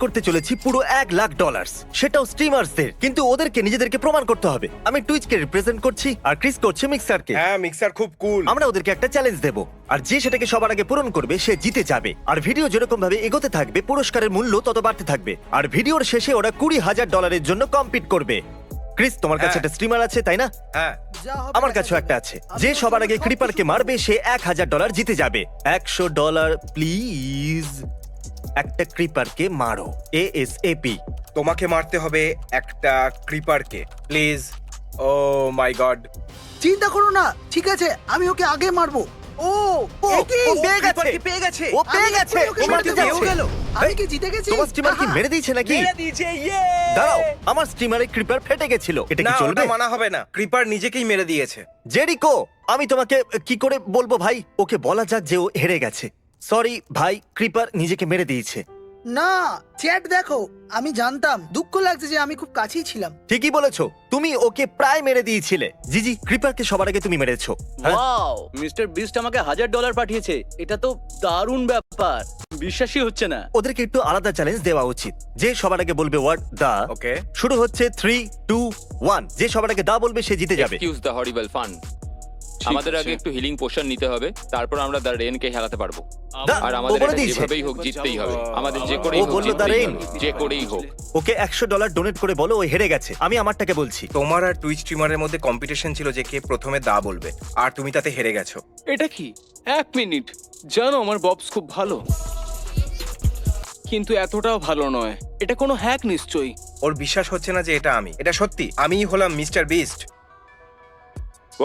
করতে চলেছি পুরো $1,00,000, সেটাও স্ট্রিমার্সদের। কিন্তু ওদেরকে নিজেদেরকে প্রমাণ করতে হবে। আমি টুইচকে রিপ্রেজেন্ট করছি আর ক্রিস করছে মিক্সারকে। হ্যাঁ মিক্সার খুব কুল। আমরা ওদেরকে একটা চ্যালেঞ্জ দেব, আর যে সেটাকে সবার আগে পূরণ করবে সে জিতে যাবে। আর ভিডিও যেরকম ভাবে এগোতে থাকবে পুরস্কারের মূল্য তত বাড়তে থাকবে। আর ভিডিওর শেষে ওরা $20,000 জন্য কম্পিট করবে। ক্রিস, তোমার কাছে হ্যাঁ। একটা স্ট্রিমার আছে তাই না? হ্যাঁ আমার কাছেও একটা আছে। যে সবার আগে ক্রিপারকে মারবে সে $1,000 জিতে যাবে। $100 প্লিজ। একটা ক্রিপারকে মারো ASAP। তোমাকে মারতে হবে একটা ক্রিপারকে প্লিজ। O my god. চিন্তা করো না, ঠিক আছে, আমি ওকে আগে মারবো। ও ও, এ কি? ও পেয়ে গেছে। ক্রিপারকে পেয়ে গেছে। ও পেয়ে গেছে। ওকে ও মারতে মারতে পেয়েও যাচ্ছে। গেল। আমি কি জিতে গেছি? তোমার স্টিমার কি আহা। মেরে দিয়েছে নাকি? মেরে দিয়েছে, ইয়ে! দাঁড়াও, আমার স্টিমারে ক্রিপার ফেটে গেছিল। এটা না কি চলবে? ওটা মানা হবে না, ক্রিপার নিজেকেই মেরে দিয়েছে। জেরিকো, আমি তোমাকে কি করে বলবো ভাই? ওকে বলা যাক যে ও হেরে গেছে। সরি ভাই, ক্রিপার নিজেকে মেরে দিয়েছে। না, চ্যাট দেখো, আমি জানতাম। দুঃখ লাগছে যে আমি খুব কাছেই ছিলাম। ঠিকই বলেছো, তুমি ওকে প্রায় মেরে দিয়েছিলে। জিজি, ক্রিপারকে সবার আগে তুমি মেরেছো। হ্যাঁ? ওয়াও, মিস্টার বিস্ট আমাকে $1,000 পাঠিয়েছে। এটা তো দারুণ ব্যাপার, বিশ্বাসই হচ্ছে না। ওদেরকে একটু আলাদা চ্যালেঞ্জ দেওয়া উচিত। যে সবার আগে বলবে ওয়ার্ড দা, ওকে শুরু হচ্ছে 3, 2, 1। যে সবার আগে দা বলবে সে জিতে যাবে। Excuse the horrible fun. আমাদের আগে একটু হিলিং পোশন নিতে হবে, তারপর আমরা দ্য রেনকে হারাতে পারবো। দা, আর ও আমাদের বলে এটা দিয়েছে। যেভাবেই হোক জিততেই হবে। আমাদের যে করেই ও হোক বললো দ্য জিততেই রেন। হবে। যে করেই হোক। ওকে $100 ডোনেট করে বলো ও হেরে গেছে। আমি আমারটাকে বলছি। তোমার আর টুইচ স্ট্রিমারের মধ্যে কম্পিটিশন ছিল যে কে প্রথমে দা বলবে, আর তুমি তাতে হেরে গেছো। এটা কি? 1 মিনিট। জানো আমার ববস খুব ভালো, কিন্তু এতটাও ভালো নয়। এটা কোনো হ্যাক নিশ্চয়ই। ওর বিশ্বাস হচ্ছে না যে এটা আমি। এটা সত্যি, আমিই হলাম মিস্টার বিস্ট।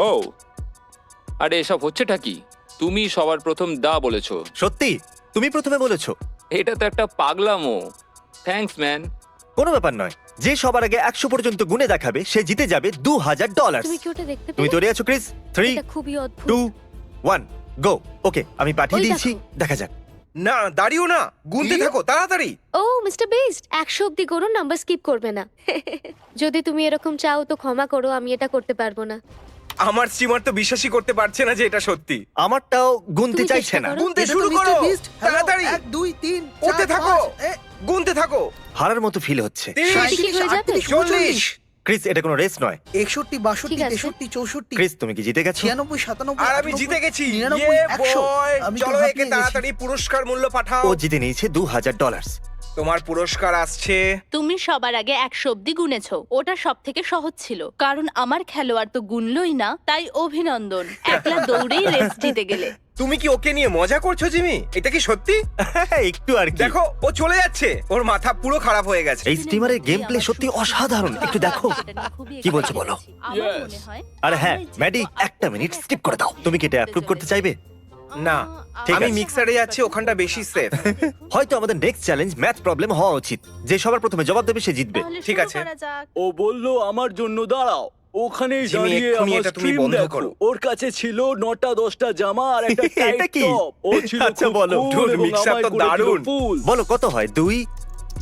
ও, আরে এসব হচ্ছেটা কি? তুমি সবার প্রথম দা বলেছো। সত্যি তুমি প্রথমে বলেছো? এটা তো একটা পাগলামো। Thanks man. কোনো ব্যাপার নয়। যে সবার আগে 100 পর্যন্ত গুনে দেখাবে সে জিতে যাবে $2,000। তুমি কি ওটা দেখতে তুমি পেলে? তৈরি আছো ক্রিস? 3, এটা খুবই অদ্ভুত। 2, 1 গো। ওকে, আমি পাঠিয়ে ওই দিয়েছি, দেখো। দেখা যাক। না দাঁড়িও না, গুনতে থাকো তাড়াতাড়ি। ও মিস্টার বিস্ট, 100 অব্দি করুন, নাম্বার স্কিপ করবে না। যদি তুমি এরকম চাও তো ক্ষমা করো, আমি এটা করতে পারবো না। আমার স্ট্রিমার তো বিশ্বাসই করতে পারছে না যে এটা সত্যি। আমারটাও গুনতে তুমি চাইছে চেষ্টা না। করো। গুনতে এটা তো শুরু Mr. করো Beast। Hello, তাড়াতাড়ি। 1, 2, 3, করতে 4, থাকো, 5, গুনতে থাকো। হারার মতো ফিল হচ্ছে। 30, ঠিক হয়ে যাবে। 40। ক্রিস, এটা কোনো রেস নয়। 61, 62, ঠিক আছে। 63, 64, ক্রিস, তুমি কি জিতে গেছো? 96, 97, আর আমি জিতে গেছি। 99, ইয়ে 100। বয়, আমি তো চলো হাঁপিয়ে একে গেছি। তাড়াতাড়ি পুরস্কার মূল্য পাঠাও। ও জিতে নিয়েছে $2,000। তোমার পুরস্কার আসছে। তুমি সবার আগে 100 অব্দি গুনেছো। ওটা সব থেকে সহজ ছিল, কারণ আমার খেলোয়াড় তো গুনলই না। তাই অভিনন্দন, একলা দৌড়েই রেস জিতে গেলে। তুমি কি ওকে নিয়ে মজা করছো জিমি? এটা কি সত্যি? একটু আর কি। দেখো ও চলে যাচ্ছে, ওর মাথা পুরো খারাপ হয়ে গেছে। এই স্টিমারের গেম প্লে সত্যি অসাধারণ। একটু দেখো। কি বলছো বলো? আমার মনে হয় আর হ্যাঁ আমরা ম্যাডি, জিতবো। একটা মিনিট স্কিপ করে দাও। তুমি কি এটা অ্যাপ্রুভ করতে চাইবে? না, ঠিক আমি আছে। মিক্সারে যাচ্ছি, ওখানটা বেশি সেফ। হয়তো আমাদের নেক্সট চ্যালেঞ্জ ম্যাথ প্রবলেম হওয়া উচিত। যে সবার প্রথমে জবাব দেবে সে জিতবে। তাহলে ঠিক শুরু আছে। করা যাক। ও বলল আমার জন্য দাঁড়াও। ওখানেই জিমি, দাঁড়িয়ে এক্ষুনি আমার এটা তুমি স্ট্রিম বন্ধ দেখো। করো। ওর কাছে ছিল 9টা 10টা জামা আর একটা এটা টাইট কি? টপ। ও ছিল আচ্ছা, খুব বলো। cool Dude, এবং mixer আমায় তো করেছিল দারুণ। fool। বলো কত হয়? 2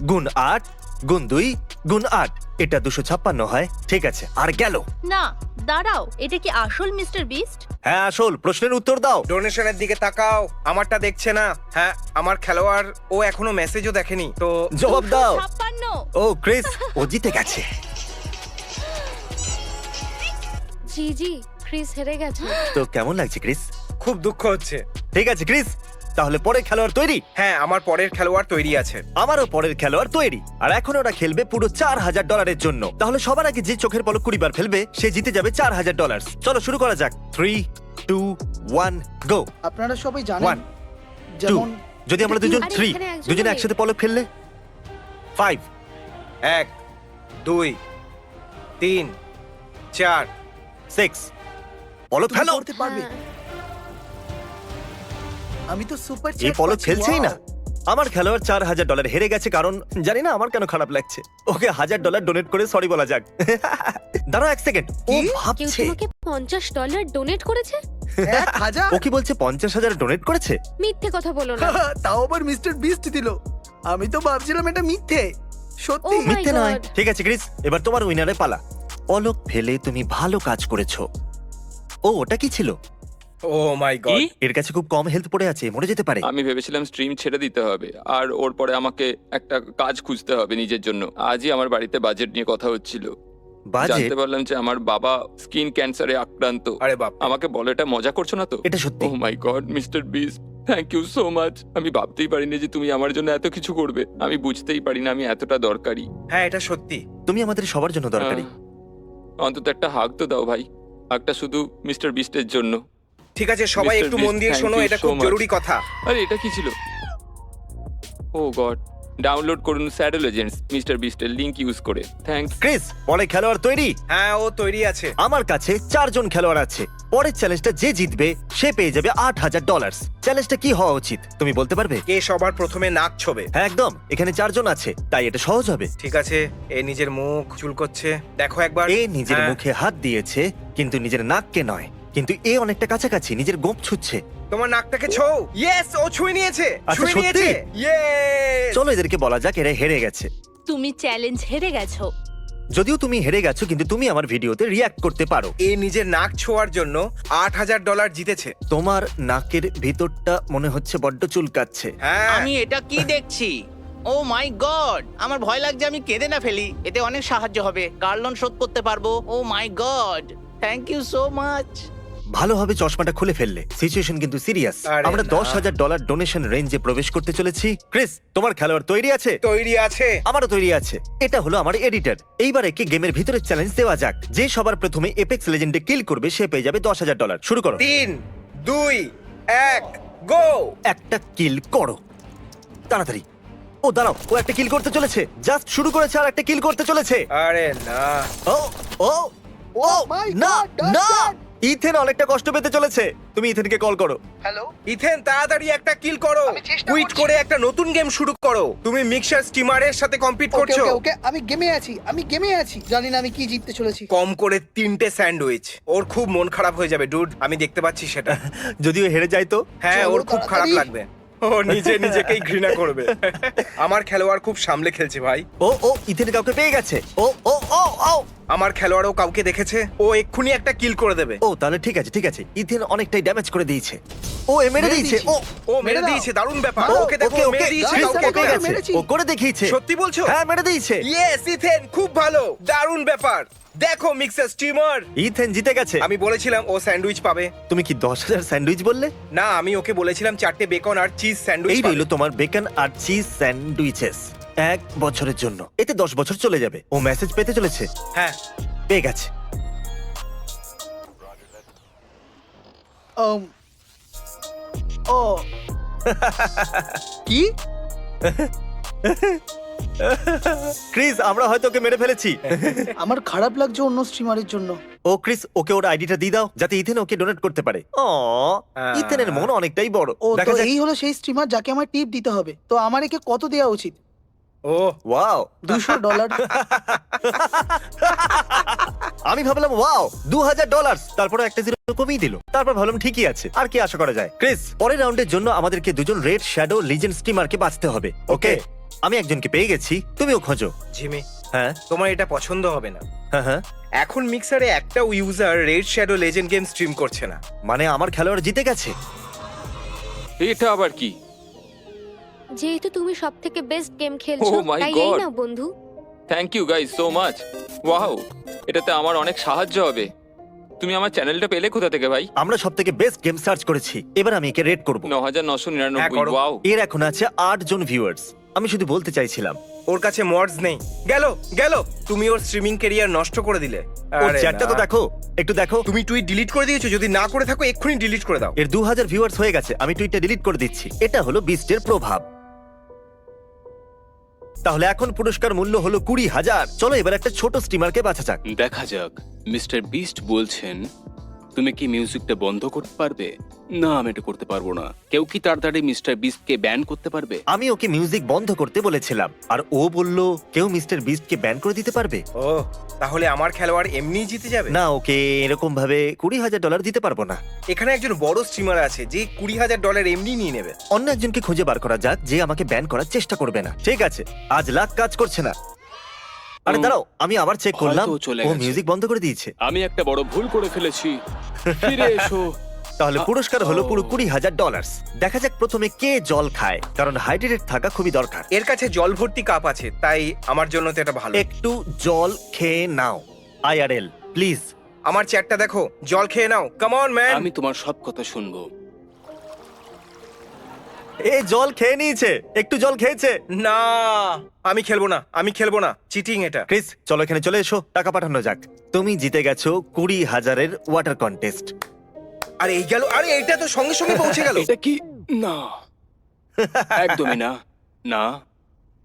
গুণ 8 গুণ 2 গুণ 8। এটা 256 হয়। ঠিক আছে, আর গেল। না দাঁড়াও, এটা কি আসল মিস্টার বিস্ট? হ্যাঁ আসল। প্রশ্নের উত্তর দাও। ডোনেশনের দিকে তাকাও, আমারটা দেখছে না। হ্যাঁ, আমার খেলোয়াড় ও এখনো মেসেজও দেখেনি, তো জবাব দাও। 256। ও ক্রিস, ও জিতে গেছে। জি জি, ক্রিস হেরে গেছে। তো কেমন লাগছে ক্রিস? খুব দুঃখ হচ্ছে। ঠিক আছে ক্রিস, তাহলে পরের খেলোয়াড় তৈরি? হ্যাঁ, আমার পরের খেলোয়াড় তৈরি আছে। আমারও পরের খেলোয়াড় তৈরি। আর এখন ওরা খেলবে পুরো $4,000 জন্য। তাহলে সবার আগে যে চোখের পলক 20 বার ফেলবে সে জিতে যাবে $4,000। চলো শুরু করা যাক। 3, 2, 1 গো। আপনারা সবাই জানেন 1, 2 যেমন যদি আমরা দুজন আরে 3 এখানে একজন দুজনে নেই। একসাথে পলক ফেললে 5, 1, 2, 3, 4। 6 পলক তুমি ফেলো। করতে পারবে। হ্যাঁ। আমি তো সুপার এই পলক ফেলছেই না। আমার খেলোয়াড় $4,000 হেরে গেছে, কারণ জানি না আমার কেন খারাপ লাগছে। ওকে $1,000 ডোনেট করে সরি বলা যাক। দাঁড়াও 1 সেকেন্ড। ও কেউ ভাবছে তোমাকে $50 ডোনেট করেছে? 1000। ও কি বলছে 50,000 ডোনেট করেছে? মিথ্যে কথা বলো না। তাও আবার মিস্টার বিস্ট দিল। আমি তো ভাবছিলাম এটা মিথ্যে। সত্যি। Oh my মিথ্যে নয়। God. ঠিক আছে ক্রিস, এবার তোমার উইনারে পালা। পলক ফেলে তুমি ভালো কাজ করেছো। ও ওটা কি ছিল? ও মাই গড, এর কাছে খুব কম হেলথ পড়ে আছে, মরে যেতে পারে। আমি ভেবেছিলাম স্ট্রিম ছেড়ে দিতে হবে আর ওর পরে আমাকে একটা কাজ খুঁজতে হবে নিজের জন্য। আজই আমার বাড়িতে বাজেট নিয়ে কথা হচ্ছিল, বাজে জানতে পারলাম যে আমার বাবা স্কিন ক্যান্সারে আক্রান্ত। আরে বাপ, আমাকে বলো, এটা মজা করছো না তো? এটা সত্যি। Oh my god mister Beast, thank you so much. আমি ভাবতেই পারিনি যে তুমি আমার জন্য এত কিছু করবে। আমি বুঝতেই পারি না আমি এতটা দরকারি। হ্যাঁ এটা সত্যি। তুমি আমাদের সবার জন্য দরকারি। অন্তত একটা হাগ তো দাও ভাই, হাগটা শুধু মিস্টার বিস্টের জন্য। ঠিক আছে সবাই Mr. একটু মন Beast, দিয়ে thank শোনো, you এটা so খুব much. জরুরি কথা। আরে এটা কি ছিল? ও গড, ডাউনলোড করুন শ্যাডো লেজেন্ডস মিস্টার বিস্টের লিংক ইউজ করে। থ্যাঙ্কস। ক্রিস, পরে খেলোয়াড় তৈরি? হ্যাঁ ও তৈরি আছে। আমার কাছে 4 জন খেলোয়াড় আছে। পরের চ্যালেঞ্জটা যে জিতবে সে পেয়ে যাবে $8,000। চ্যালেঞ্জটা কি হওয়া উচিত তুমি বলতে পারবে? কে সবার প্রথমে নাক ছোবে? হ্যাঁ একদম, এখানে 4 জন আছে, তাই এটা সহজ হবে। ঠিক আছে, এ নিজের মুখ চুলকোচ্ছে, দেখো একবার। এ নিজের হ্যাঁ, মুখে হাত দিয়েছে, কিন্তু নিজের নাককে নয়। কিন্তু এ অনেকটা কাছাকাছি, নিজের গোঁপ ছুঁচ্ছে। তোমার নাকটাকে ছো। ইয়েস, ও ছুঁয়ে নিয়েছে, আচ্ছা, ছুঁয়ে সত্যি? নিয়েছে। ইয়েস। চলো এদেরকে বলা যাক এরা হেরে গেছে। তুমি চ্যালেঞ্জ হেরে গেছো। যদিও তুমি হেরে গেছো, কিন্তু তুমি আমার ভিডিওতে রিয়্যাক্ট করতে পারো। এ নিজের নাক ছোঁয়ার জন্য $8,000 জিতেছে। তোমার নাকের ভিতরটা মনে হচ্ছে বড্ড চুলকাচ্ছে। হ্যাঁ আমি এটা কি দেখছি? ও মাই গড, আমার ভয় লাগছে আমি কেঁদে না ফেলি। এতে অনেক সাহায্য হবে, কার লোন শোধ করতে পারবো। Oh my god, thank you so much. ভালোভাবে চশমাটা খুলে ফেললে। সিচুয়েশন কিন্তু সিরিয়াস। আরে আমরা না। $10,000 ডোনেশন রেঞ্জে প্রবেশ করতে চলেছি। ক্রিস, তোমার খেলোয়াড় তৈরি আছে? তৈরি আছে। আমারও তৈরি আছে। এটা হলো আমার এডিটর। এইবার একে গেমের ভিতরে চ্যালেঞ্জ দেওয়া যাক। যে সবার প্রথমে এপেক্স লেজেন্ডে কিল করবে সে পেয়ে যাবে $10,000। শুরু করো। 3, 2, 1, গো। একটা কিল করো তাড়াতাড়ি। ও দাঁড়াও, ও একটা কিল করতে চলেছে। জাস্ট শুরু করেছে আর একটা কিল করতে চলেছে। আরে না, ও ও ও my না God, না, Dustin! ইথেন অনেকটা কষ্ট পেতে চলেছে। তুমি ইথেনকে কল করো। হ্যালো, ইথেন তাড়াতাড়ি একটা কিল করো। আমি চেষ্টা কুইট করছি। করে একটা নতুন গেম শুরু করো। তুমি মিক্সার স্টিমারের সাথে কম্পিট ওকে করছো। ওকে ওকে, আমি গেমে আছি। জানি না আমি কি জিততে চলেছি। কম করে 3টে স্যান্ডউইচ। ওর খুব মন খারাপ হয়ে যাবে ডুড, আমি দেখতে পাচ্ছি সেটা। যদিও হেরে যায় তো। হ্যাঁ চলো ওর খুব খারাপ তাড়াতাড়ি। লাগবে। ও নিজেকেই ঘৃণা করবে। আমার খেলোয়াড় খুব সামলে খেলছে ভাই। ও ও ইথেন কাউকে পেয়ে গেছে। ও ও ও ও আমার খেলোয়াড়ও কাউকে দেখেছে, ও এক্ষুনি একটা কিল করে দেবে। ও তাহলে ঠিক আছে ঠিক আছে। ইথেন অনেকটাই ড্যামেজ করে দিয়েছে। ও মেরে মেরে দিয়েছে। দিয়েছি। ও ও মেরে মেরে দাও। দিয়েছে, দারুণ ব্যাপার। ও, ওকে দেখো, মেরে দিয়েছে Guys, কাউকে। আমি পেয়ে ওকে গেছে। মেরেছি। ও করে দেখিয়েছে। সত্যি বলছো? হ্যাঁ মেরে দিয়েছে। ইয়েস ইথেন, খুব ভালো, দারুণ ব্যাপার। দেখো মিক্সার স্টিমার। ইথেন জিতে গেছে। আমি বলেছিলাম ও স্যান্ডউইচ পাবে। তুমি কি 10,000 স্যান্ডউইচ বললে? না, আমি ওকে বলেছিলাম 4টে বেকন আর চিজ স্যান্ডউইচ এই পাবে। রইলো তোমার বেকন আর চিজ স্যান্ডউইচেস 1 বছরের জন্য। এতে 10 বছর চলে যাবে। ও মেসেজ পেতে চলেছে। হ্যাঁ পেয়ে গেছে। ও কি? ক্রিস, আমরা হয়তো ওকে মেরে ফেলেছি। আমার খারাপ লাগছে অন্য স্ট্রিমারের জন্য। ও ক্রিস, ওকে ওর আইডিটা দিয়ে দাও যাতে ইথেন ওকে ডোনেট করতে পারে। ও ইথেনের মন অনেকটাই বড়। ও তো দেখা যাক। এই হলো সেই স্ট্রিমার যাকে আমার টিপ দিতে হবে। তো আমার একে কত দেওয়া উচিত? ও ওয়াও, $200। আমি ভাবলাম ওয়াও $2,000, তারপরে একটা জিরো কমিয়ে দিল। তারপর ভাবলাম ঠিকই আছে, আর কি আশা করা যায়। ক্রিস, পরের রাউন্ডের জন্য আমাদেরকে দুজন রেড শ্যাডো লিজেন্ড স্টিমারকে বাঁচতে হবে। ওকে, আমি একজনকে পেয়ে গেছি, তুমিও খোঁজো। জিমি, হ্যাঁ তোমার এটা পছন্দ হবে না। হ্যাঁ হ্যাঁ, এখন মিক্সারে একটাও user red Shadow legend game stream করছে না। মানে আমার খেলোয়াড় জিতে গেছে। এটা আবার কি? যেহেতু তুমি সবথেকে বেস্ট গেম খেলছো, Oh my তাই এই God! না বন্ধু। Thank you guys so much. Wow, এটাতে আমার অনেক সাহায্য হবে। তুমি আমার চ্যানেলটা পেলে কোথা থেকে ভাই? আমরা সবথেকে বেস্ট গেম সার্চ করেছি। এবার আমি একে রেড করব। 9,999। হ্যাঁ, করো। ওয়াও, এর এখন আছে 8 জন ভিউয়ার্স। আমি শুধু বলতে চাইছিলাম ওর কাছে মডস নেই। গেল গেল, তুমি ওর স্ট্রিমিং ক্যারিয়ার নষ্ট করে দিলে। ওর আরে চ্যাটটা তো না। দেখো, একটু দেখো। তুমি টুইট ডিলিট করে দিয়েছো, যদি না করে থাকো এক্ষুনি ডিলিট করে দাও। এর 2,000 ভিউয়ার্স হয়ে গেছে। আমি টুইটটা ডিলিট করে দিচ্ছি। এটা হলো বিস্টের প্রভাব। তাহলে এখন পুরস্কার মূল্য হলো 20,000। চলো এবার একটা ছোট স্টিমারকে বাঁচা যাক। দেখা যাক। মিস্টার বিস্ট বলছেন তুমি কি মিউজিকটা বন্ধ করতে পারবে? না, আমি এটা করতে পারবো না। কেউ কি তাড়াতাড়ি মিস্টার বিস্টকে ব্যান করতে পারবে? আমি ওকে মিউজিক বন্ধ করতে বলেছিলাম, আর ও বলল কেউ মিস্টার বিস্টকে ব্যান করে দিতে পারবে। ও তাহলে আমার খেলোয়াড় এমনিই জিতে যাবে? না, ওকে এরকম ভাবে $20,000 দিতে পারবো না। এখানে একজন বড় স্ট্রিমার আছে যে $20,000 এমনি নিয়ে নেবে। অন্য একজনকে খুঁজে বার করা যাক যে আমাকে ব্যান করার চেষ্টা করবে না। ঠিক আছে, আজ লাখ কাজ করছে না। আরে দাঁড়াও, আমি আবার চেক করলাম, হয়তো চলে ও গেছে। মিউজিক বন্ধ করে দিয়েছে। আমি একটা বড় ভুল করে ফেলেছি। ফিরে এসো। তাহলে পুরস্কার হলো পুরো $20,000। দেখা যাক প্রথমে কে জল খায়, কারণ হাইড্রেটেড থাকা খুবই দরকার। এর কাছে জল ভর্তি কাপ আছে, তাই আমার জন্য তো এটা ভালো। একটু জল খেয়ে নাও IRL প্লিজ। আমার চ্যাটটা দেখো, জল খেয়ে নাও, কাম অন ম্যান। আমি তোমার সব কথা শুনবো। এ জল খেয়ে নিয়েছে, একটু জল খেয়েছে। না, আমি খেলবো না, আমি খেলবো না, চিটিং এটা। ক্রিস চলো এখানে চলে এসো, টাকা পাঠানো যাক। তুমি জিতে গেছো 20,000-এর ওয়াটার কন্টেস্ট। আরে এই গেল, আরে এটা তো সঙ্গে সঙ্গে পৌঁছে গেল। এটা কি? না, একদমই না, না,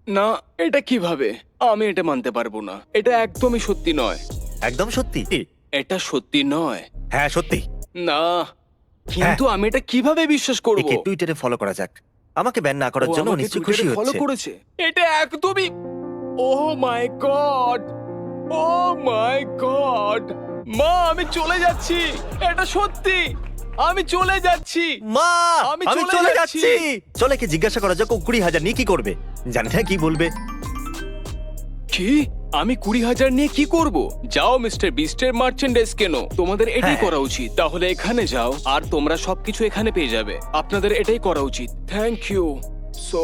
না, এটা কিভাবে? আমি এটা মানতে পারবো না। এটা একদমই সত্যি নয়। একদম সত্যি? এটা সত্যি নয়। হ্যাঁ সত্যি। না, কিন্তু আমি এটা কিভাবে বিশ্বাস করব? একে টুইটারে ফলো করা যাক। আমাকে ব্যান না করার জন্য নিশ্চয়ই খুশি ফলো হচ্ছে। করেছে। এটা একদমই, ও my god, O my god. মা, আমি চলে যাচ্ছি। এটা সত্যি, আমি চলে যাচ্ছি। মা আমি আমি চলে চলে যাচ্ছি। যাচ্ছি। চলে কি জিজ্ঞাসা করা যাক ও 20,000 নিয়ে কি করবে। জানি না কি বলবে। কি? আমি 20,000 নিয়ে কি করব? যাও মিস্টার বিস্টের মার্চেন্ডাইজ কেনো, তোমাদের এটাই হ্যাঁ। করা উচিত। তাহলে এখানে যাও আর তোমরা সবকিছু এখানে পেয়ে যাবে। আপনাদের এটাই করা উচিত। Thank you so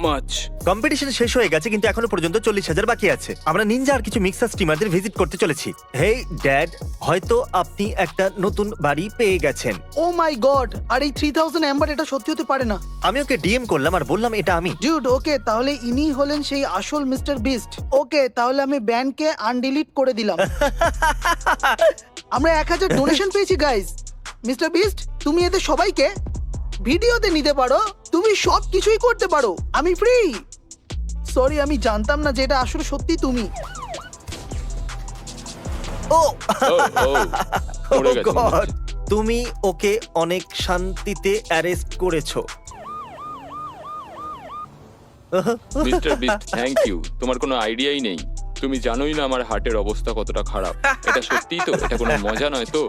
much. Competition শেষ হয়ে গেছে, কিন্তু এখনো পর্যন্ত 40,000 বাকি আছে। আমরা নিনজা আর কিছু মিক্সার স্টিমারদের ভিজিট করতে চলেছি। হেই ড্যাড, হয়তো আপনি একটা নতুন বাড়ি পেয়ে গেছেন। ও মাই গড, আর এই 3000 এম্বার এটা সত্যি হতে পারে না। আমি ওকে ডিএম করলাম আর বললাম এটা আমি। ডিউড, ওকে তাহলে ইনি হলেন সেই আসল মিস্টার বিস্ট। ওকে তাহলে আমি ব্যানকে আনডিলিট করে দিলাম। আমরা 1000 ডোনেশন পেয়েছি গাইস। মিস্টার বিস্ট, তুমি এদের সবাইকে ভিডিওতে নিতে পারো, তুমি সব কিছুই করতে পারো। আমি ফ্রি। সরি, আমি জানতাম না যে এটা আসলে সত্যি তুমি। ও পড়ে Oh গেছে মনে God! হচ্ছে। তুমি ওকে অনেক শান্তিতে অ্যারেস্ট করেছো। Mister Beast, thank you. তোমার কোনো আইডিয়াই নেই। তুমি জানোই না আমার হার্টের অবস্থা কতটা খারাপ। এটা সত্যিই তো? এটা কোনো মজা নয় তো?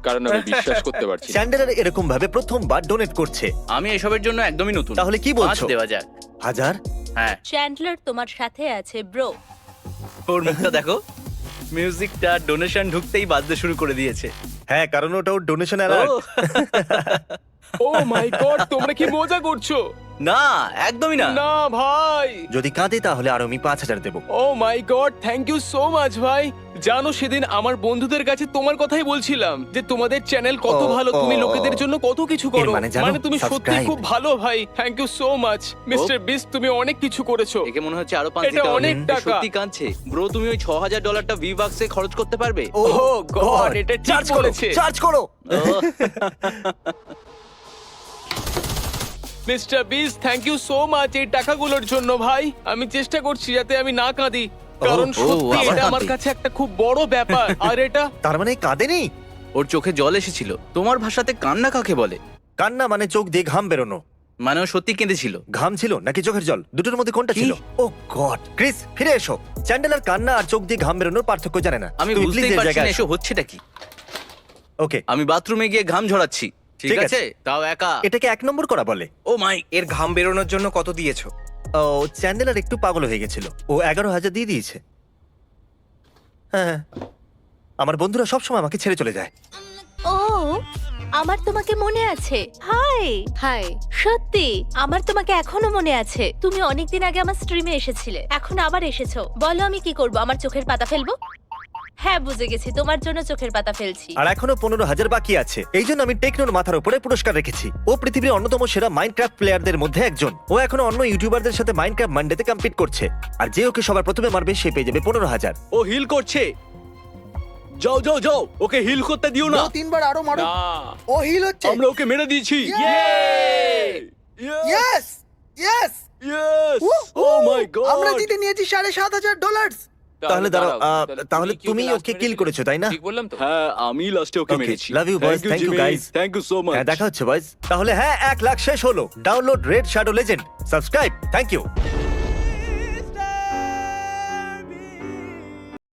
কারণ আমি বিশ্বাস করতে পারছি না। চ্যান্ডেলার এরকম ভাবে প্রথমবার ডোনেট করছে। আমি এসবের জন্য একদমই নতুন। তাহলে কি বলছো? 5 দেওয়া যাক। 1000? হ্যাঁ, চ্যান্ডলার তোমার সাথে আছে ব্রো। ওর মুখটা দেখো, মিউজিকটা ডোনেশন ঢুকতেই বাজতে শুরু করে দিয়েছে। হ্যাঁ, কারণ ওটা ওর donation alert. O my god, তোমরা কি মজা করছো? না, একদমই না। না ভাই। যদি কাঁদে তাহলে আর আমি 5,000 দেবো। Oh my god, thank you so much ভাই। জানো সেদিন আমার বন্ধুদের কাছে তোমার কথাই বলছিলাম যে তোমাদের চ্যানেল কত ও, ভালো, তুমি ও। লোকেদের জন্য কত কিছু করো। মানে জানো, মানে তুমি সত্যি subscribe। খুব ভালো ভাই। Thank you so much Mister Beast, তুমি অনেক কিছু করেছো। একে মনে হচ্ছে আরো 5 এটা দিতে হবে। অনেক এ টাকা। সত্যি কাঁদছে। ব্রো, তুমি ওই $6,000 V-Bucks-এ খরচ করতে পারবে? ও God, এটা ঠিক চার্জ করো, বলেছে। চার্জ করো। Mister Beast, thank you so much এই টাকাগুলোর জন্য ভাই। আমি চেষ্টা করছি যাতে আমি না কাঁদি, কারণ ও, সত্যি আবার এটা আমার কাঁদবে। কাছে একটা খুব বড় ব্যাপার। আর এটা তার মানে কাঁদেনি? ওর চোখে জল এসেছিল। তোমার ভাষাতে কান্না কাকে বলে? কান্না মানে চোখ দিয়ে ঘাম বেরোনো। মানে ও সত্যি কেঁদেছিল। ঘাম ছিল নাকি চোখের জল, দুটোর মধ্যে কোনটা কি? ছিল? ও গড, ক্রিস ফিরে এসো। চ্যান্ডেলার কান্না আর চোখ দিয়ে ঘাম বেরোনোর পার্থক্য জানে না। আমি তুমি বুঝতেই please এর পারছি জায়গায় না এসো। এসব হচ্ছেটা কি। ওকে, আমি বাথরুমে গিয়ে ঘাম ঝরাচ্ছি, ঠিক ঠিক আছে? তাও একা। এটাকে 1 নম্বর করা বলে। ও মাই, এর ঘাম বেরোনোর জন্য কত দিয়েছো? ও চ্যান্ডেলার একটু পাগল হয়ে গেছিল, ও 11,000 দিয়ে দিয়েছে। হ্যাঁ, আমার বন্ধুরা সবসময় আমাকে ছেড়ে চলে যায়। ও, আমার তোমাকে মনে আছে। High high. সত্যি, আমার তোমাকে এখনো মনে আছে। তুমি অনেকদিন আগে আমার স্ট্রিমে এসেছিলে, এখন আবার এসেছো। বলো আমি কি করব? আমার চোখের পাতা ফেলবো? হ্যাঁ, বুঝে গেছি, তোমার জন্য চোখের পাতা ফেলছি। আর এখনো 15,000 বাকি আছে। এই জন্য আমি টেকনোর মাথার উপরে পুরস্কার রেখেছি। ও পৃথিবীর অন্যতম সেরা মাইনক্রাফট প্লেয়ারদের মধ্যে একজন। ও এখনো অন্য ইউটিউবারদের সাথে মাইনক্রাফট মানডেতে কম্পিট করছে। আর যে ওকে সবার প্রথমে মারবে সে পেয়ে যাবে 15,000। ও হিল করছে। যাও যাও যাও, ওকে হিল করতে দিও না। ব্রো, 3 বার আরো মারো। না, ও হিল হচ্ছে। আমরা ওকে মেরে দিয়েছি। Yes yes. Oh my god, আমরা জিতে নিয়েছি $7,500। তাহলে দাঁড়াও, তাহলে কি তুমি ওকে কিল করেছো তাই না? ঠিক বললাম তো? হ্যাঁ, আমি লাস্টে ওকে Okay, মেরেছি। love you boys, thank you guys. Thank you so much. হ্যাঁ, দেখা হচ্ছে বয়স। তাহলে হ্যাঁ, 1 লাখ শেষ হলো। Download Raid Shadow Legend, subscribe, thank you.